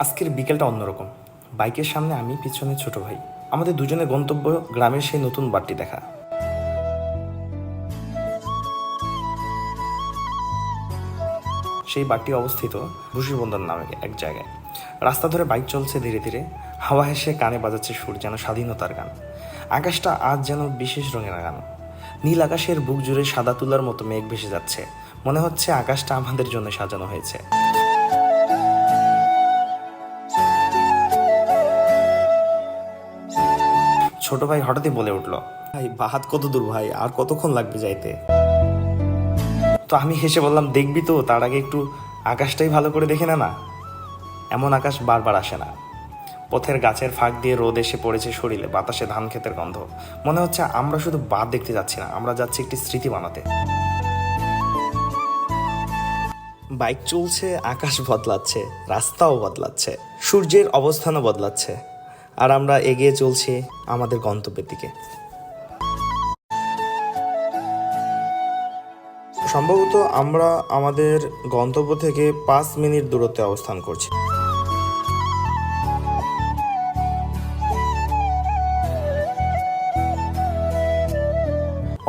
আজকের বিকেলটা অন্যরকম। বাইকের সামনে আমি, পিছনে ছোট ভাই। আমাদের দুজনের গন্তব্য গ্রামের সেই নতুন বাড়িটি দেখা। সেই বাড়িটি অবস্থিত ভুসিবন্দর নামে এক জায়গায়। রাস্তা ধরে বাইক চলছে ধীরে ধীরে, হাওয়া হেসে কানে বাজাচ্ছে সুর, যেন স্বাধীনতার গান। আকাশটা আজ যেন বিশেষ রঙে রাঙানো। নীল আকাশের বুক জুড়ে সাদা তুলার মতো মেঘ ভেসে যাচ্ছে। মনে হচ্ছে আকাশটা আমাদের জন্য সাজানো হয়েছে। ছোট ভাই হঠাৎই বলে উঠল, ভাই বাহাত কত দূর ভাই, আর কতক্ষণ লাগবে যাইতে? তো আমি হেসে বললাম, দেখবি তো, তার আগে একটু আকাশটাই ভালো করে দেখে না। এমন আকাশ বারবার আসে না। পথের গাছের ফাঁক দিয়ে রোদ এসে পড়েছে শরীরে, বাতাসে ধান ক্ষেতের গন্ধ। মনে হচ্ছে আমরা শুধু বাদ দেখতে যাচ্ছি না, আমরা যাচ্ছি একটি স্মৃতি বানাতে। বাইক চলছে, আকাশ বদলাচ্ছে, রাস্তাও বদলাচ্ছে, সূর্যের অবস্থানও বদলাচ্ছে, আর আমরা এগিয়ে চলছি আমাদের গন্তব্যের দিকে। সম্ভবত আমরা আমাদের গন্তব্য থেকে 5 মিনিট দূরত্বে অবস্থান করছি।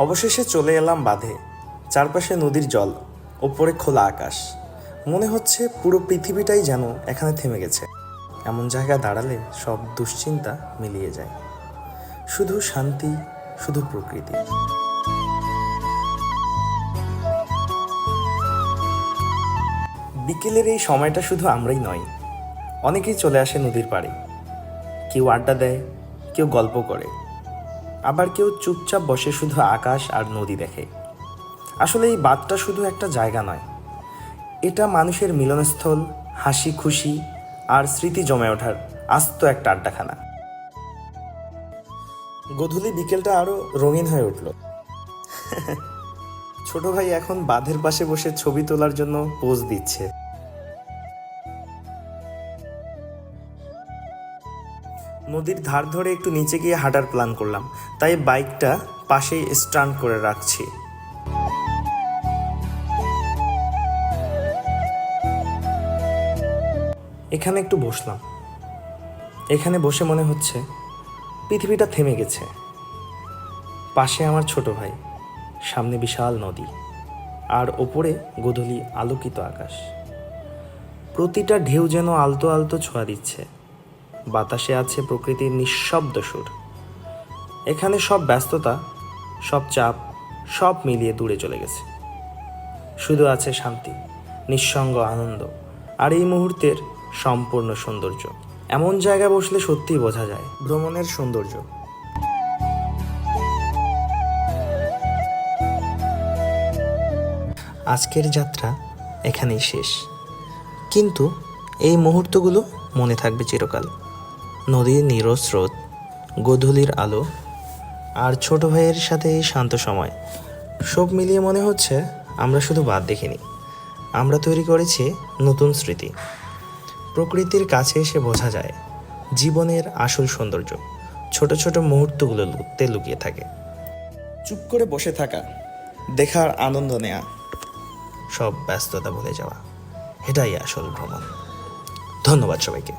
অবশেষে চলে এলাম বাঁধে। চারপাশে নদীর জল, ওপরে খোলা আকাশ। মনে হচ্ছে পুরো পৃথিবীটাই যেন এখানে থেমে গেছে। এমন জায়গায় দাঁড়ালে সব দুশ্চিন্তা মিলিয়ে যায়। শুধু শান্তি, শুধু প্রকৃতি। বিকেলের এই সময়টা শুধু আমরাই নয়, অনেকেই চলে আসে নদীর পাড়ে। কেউ আড্ডা দেয়, কেউ গল্প করে, আবার কেউ চুপচাপ বসে শুধু আকাশ আর নদী দেখে। আসলে এই বাঁধটা শুধু একটা জায়গা নয়, এটা মানুষের মিলনস্থল, হাসি খুশি আর স্মৃতি জমে ওঠার আস্ত একটা আড্ডাখানা। গধূলি বিকেলটা আরো রঙিন হয়ে উঠল। ছোট ভাই এখন বাঁধের পাশে বসে ছবি তোলার জন্য পোজ দিচ্ছে। নদীর ধার ধরে একটু নিচে গিয়ে হাঁটার প্ল্যান করলাম, তাই বাইকটা পাশেই স্ট্যান্ড করে রাখছি। এখানে একটু বসলাম। এখানে বসে মনে হচ্ছে পৃথিবীটা থেমে গেছে। পাশে আমার ছোট ভাই, সামনে বিশাল নদী, আর ওপরে গোধূলি আলোকিত আকাশ। প্রতিটা ঢেউ যেন আলতো আলতো ছোঁয়া দিচ্ছে। বাতাসে আছে প্রকৃতির নিঃশব্দ সুর। এখানে সব ব্যস্ততা, সব চাপ, সব মিলিয়ে দূরে চলে গেছে। শুধু আছে শান্তি, নিঃসঙ্গ আনন্দ, আর এই মুহূর্তের সম্পূর্ণ সৌন্দর্য। এমন জায়গায় বসলে সত্যিই বোঝা যায় ভ্রমণের সৌন্দর্য। আজকের যাত্রা এখানেই শেষ, কিন্তু এই মুহূর্তগুলো মনে থাকবে চিরকাল। নদীর নীরব স্রোত, গোধূলির আলো, আর ছোট ভাইয়ের সাথে এই শান্ত সময়, সব মিলিয়ে মনে হচ্ছে আমরা শুধু বাদ দেখিনি, আমরা তৈরি করেছি নতুন স্মৃতি। প্রকৃতির কাছে এসে বোঝা যায় জীবনের আসল সৌন্দর্য ছোট ছোট মুহূর্তগুলোতে লুকিয়ে থাকে। চুপ করে বসে থাকা, দেখার আনন্দ নেয়া, সব ব্যস্ততা ভুলে যাওয়া, এটাই আসল ভ্রমণ। ধন্যবাদ সবাইকে।